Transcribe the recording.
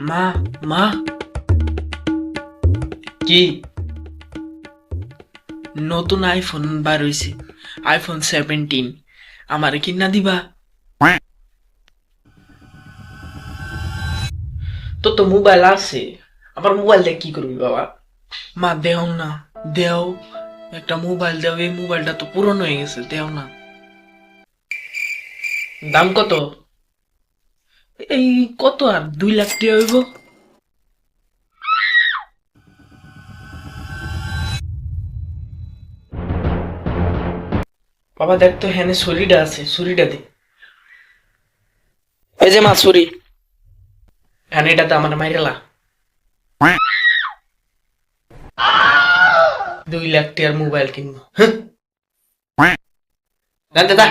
মা মা কি নতুন আইফোন বার হইছে, আইফোন 17। আমারে কিনা দিবা? তো তো মোবাইল আছে, আবার মোবাইল দিয়ে কি করবি বাবা? মা দেও না, দেও একটা মোবাইল দেও, এই মোবাইলটা তো পুরনো হয়ে গেছে, দেও না। দাম কত? এই কত, আর 2 লাখ টাকা হইব? বাবা দেখ তো, হ্যাঁ ছুরিটা আছে, ছুরিটা দে। এই যে মা ছুরি, হ্যাঁ এটাতে আমার মাইরেলা। 2 লাখ টাকার মোবাইল কিনবো, হ্যাঁ? জানতে দা